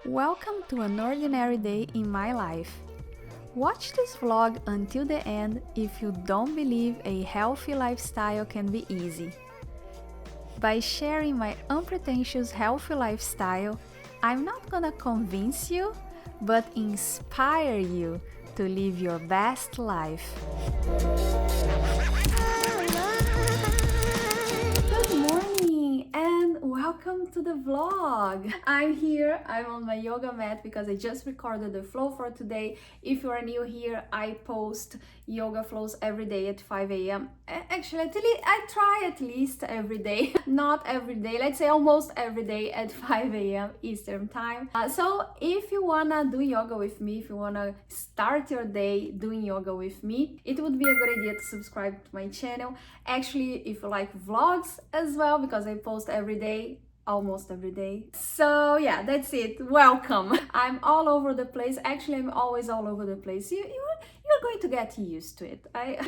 Welcome to an ordinary day in my life. Watch this vlog until the end if you don't believe a healthy lifestyle can be easy. By sharing my unpretentious healthy lifestyle, I'm not gonna convince you, but inspire you to live your best life. Good morning and welcome to the vlog. I'm on my yoga mat because I just recorded the flow for today. If you are new here, I post yoga flows every day at 5 a.m. Actually, I try at least every day, not every day, let's say almost every day at 5 a.m. Eastern time. So if you wanna do yoga with me, if you wanna start your day doing yoga with me, it would be a good idea to subscribe to my channel. Actually, if you like vlogs as well, because I post every day, almost every day. So yeah, that's it. Welcome. I'm all over the place. Actually, I'm always all over the place. You're going to get used to it.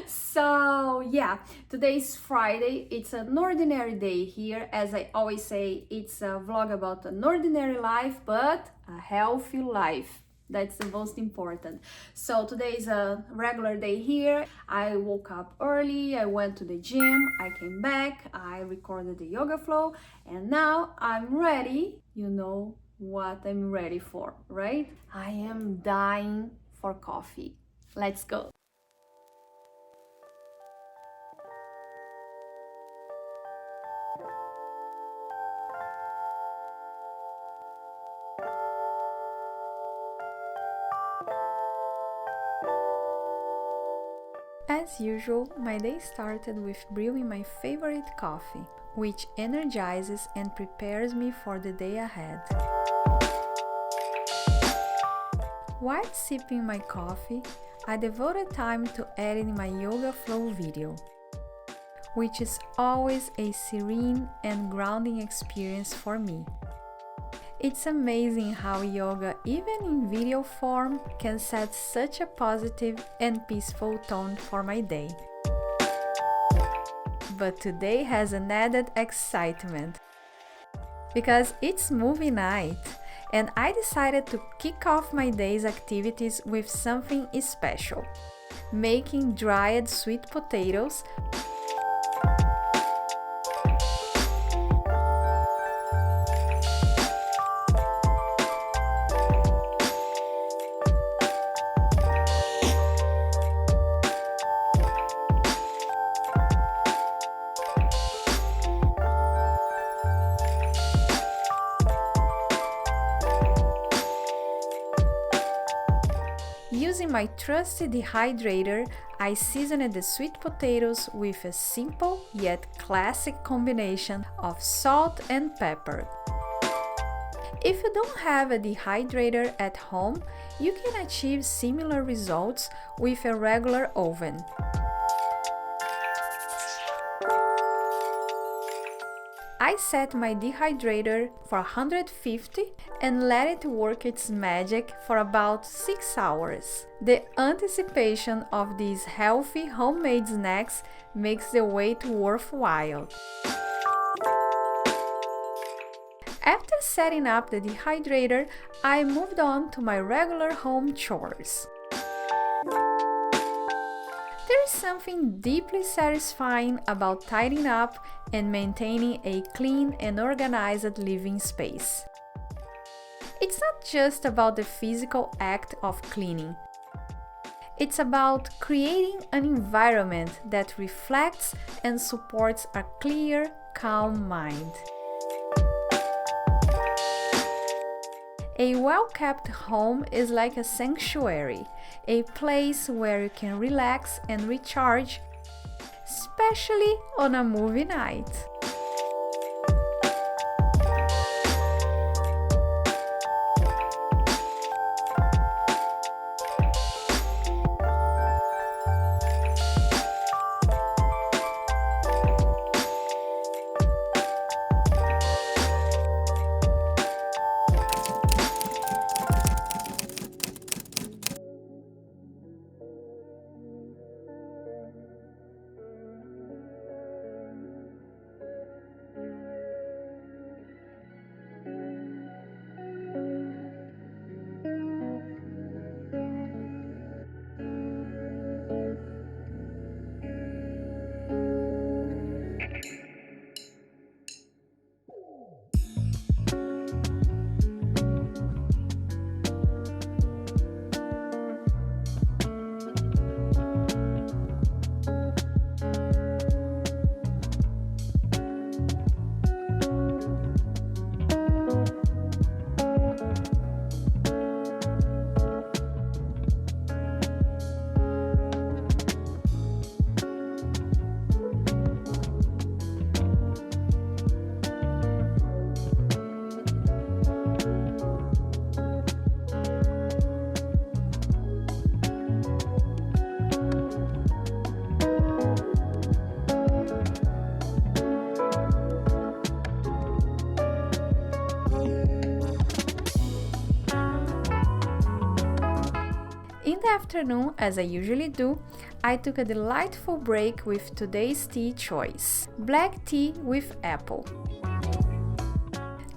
So yeah, today's Friday. It's an ordinary day here. As I always say, it's a vlog about an ordinary life, but a healthy life. That's the most important. So today is a regular day here. I woke up early, I went to the gym, I came back, I recorded the yoga flow, and now I'm ready. You know what I'm ready for, right? I am dying for coffee. Let's go. As usual, my day started with brewing my favorite coffee, which energizes and prepares me for the day ahead. While sipping my coffee, I devoted time to editing my yoga flow video, which is always a serene and grounding experience for me. It's amazing how yoga, even in video form, can set such a positive and peaceful tone for my day. But today has an added excitement because it's movie night and I decided to kick off my day's activities with something special: making dried sweet potatoes Using my trusty dehydrator, I seasoned the sweet potatoes with a simple yet classic combination of salt and pepper. If you don't have a dehydrator at home, you can achieve similar results with a regular oven. I set my dehydrator for 150 and let it work its magic for about 6 hours. The anticipation of these healthy homemade snacks makes the wait worthwhile. After setting up the dehydrator, I moved on to my regular home chores. There is something deeply satisfying about tidying up and maintaining a clean and organized living space. It's not just about the physical act of cleaning. It's about creating an environment that reflects and supports a clear, calm mind. A well-kept home is like a sanctuary, a place where you can relax and recharge, especially on a movie night. Good afternoon, as I usually do. I took a delightful break with today's tea choice, black tea with apple.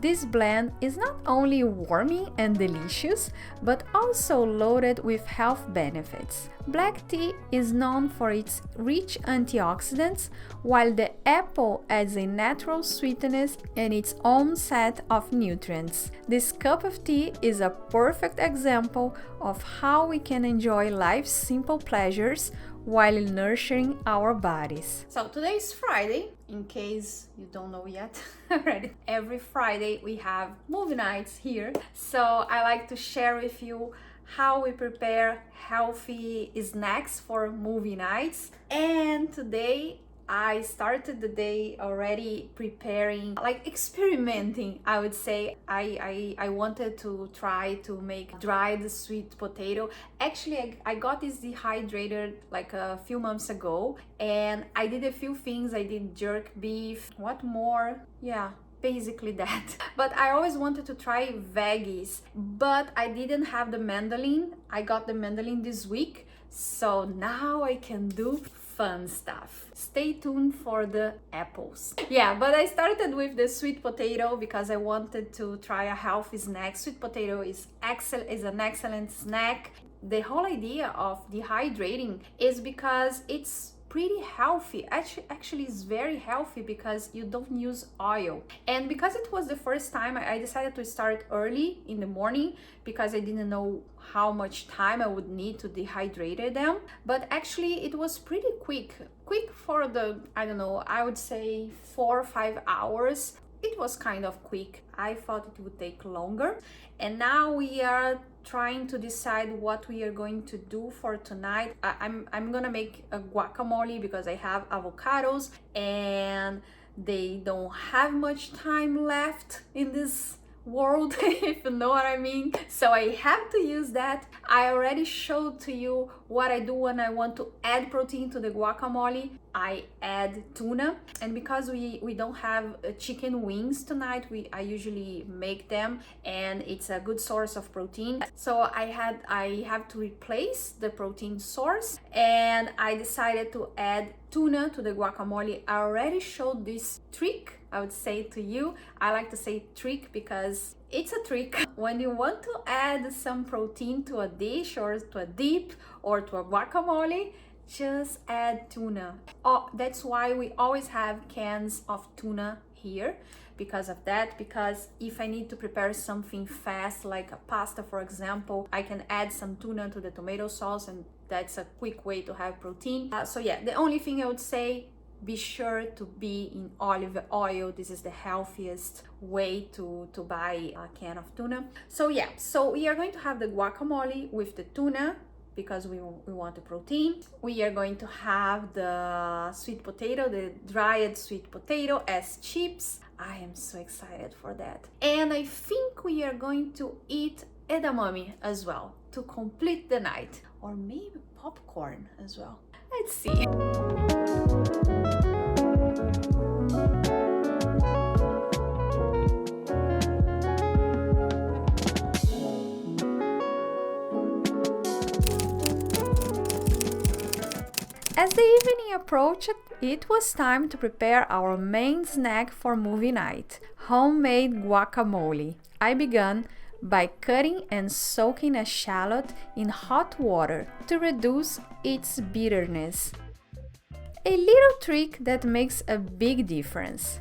This blend is not only warming and delicious, but also loaded with health benefits. Black tea is known for its rich antioxidants, while the apple adds a natural sweetness and its own set of nutrients. This cup of tea is a perfect example of how we can enjoy life's simple pleasures while nurturing our bodies. So today is Friday, in case you don't know yet. Already. Every Friday we have movie nights here. So I like to share with you how we prepare healthy snacks for movie nights. And today I started the day already preparing, like experimenting, I would say. I wanted to try to make dried sweet potato. Actually, I got this dehydrated like a few months ago, and I did a few things. I did jerk beef. What more? Yeah, basically that. But I always wanted to try veggies, but I didn't have the mandolin. I got the mandolin this week, so now I can do fun stuff. Stay tuned for the apples. Yeah, but I started with the sweet potato because I wanted to try a healthy snack. Sweet potato is an excellent snack. The whole idea of dehydrating is because it's pretty healthy. Actually it's very healthy because you don't use oil. And because it was the first time, I decided to start early in the morning because I didn't know how much time I would need to dehydrate them. But actually it was pretty quick for the, I don't know, I would say 4 or 5 hours. It was kind of quick. I thought it would take longer. And now we are trying to decide what we are going to do for tonight. I'm gonna make a guacamole because I have avocados and they don't have much time left in this world, if you know what I mean. So I have to use that. I already showed to you what I do when I want to add protein to the guacamole. I add tuna, and because we don't have chicken wings tonight, I usually make them, and it's a good source of protein. So I have to replace the protein source, and I decided to add tuna to the guacamole. I already showed this trick, I would say to you. I like to say trick because it's a trick. When you want to add some protein to a dish or to a dip or to a guacamole, just add tuna. Oh, that's why we always have cans of tuna here, because of that. Because if I need to prepare something fast, like a pasta for example, I can add some tuna to the tomato sauce, and that's a quick way to have protein. So yeah, the only thing I would say, be sure to be in olive oil. This is the healthiest way to buy a can of tuna. So yeah, so we are going to have the guacamole with the tuna because we want the protein. We are going to have the sweet potato, the dried sweet potato as chips. I am so excited for that. And I think we are going to eat edamame as well to complete the night, or maybe popcorn as well. Let's see. As the evening approached, it was time to prepare our main snack for movie night, homemade guacamole. I began by cutting and soaking a shallot in hot water to reduce its bitterness. A little trick that makes a big difference.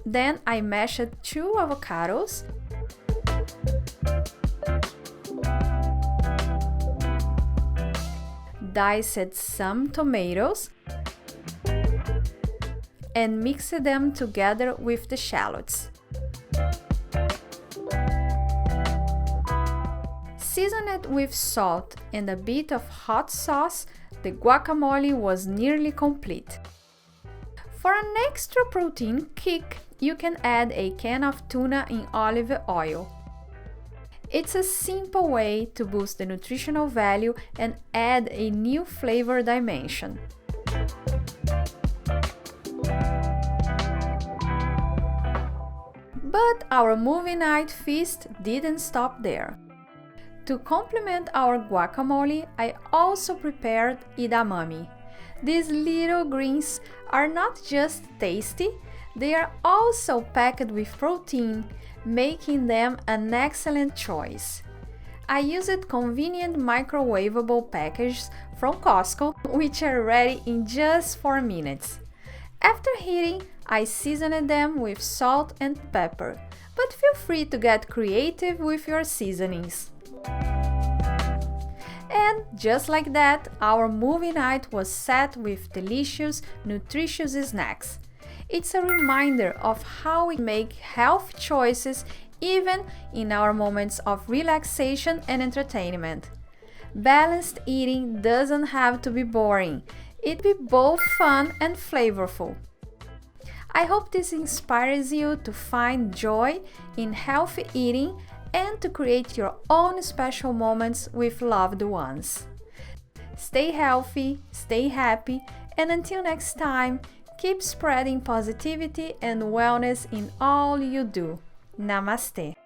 Then I mashed 2 avocados, diced some tomatoes, and mixed them together with the shallots. Season it with salt and a bit of hot sauce. The guacamole was nearly complete. For an extra protein kick, you can add a can of tuna in olive oil. It's a simple way to boost the nutritional value and add a new flavor dimension. But our movie night feast didn't stop there. To complement our guacamole, I also prepared edamame. These little greens are not just tasty, they are also packed with protein, making them an excellent choice. I used convenient microwavable packages from Costco, which are ready in just 4 minutes. After heating, I seasoned them with salt and pepper, but feel free to get creative with your seasonings. And just like that, our movie night was set with delicious, nutritious snacks. It's a reminder of how we make health choices even in our moments of relaxation and entertainment. Balanced eating doesn't have to be boring. It be both fun and flavorful. I hope this inspires you to find joy in healthy eating and to create your own special moments with loved ones. Stay healthy, stay happy, and until next time, keep spreading positivity and wellness in all you do. Namaste.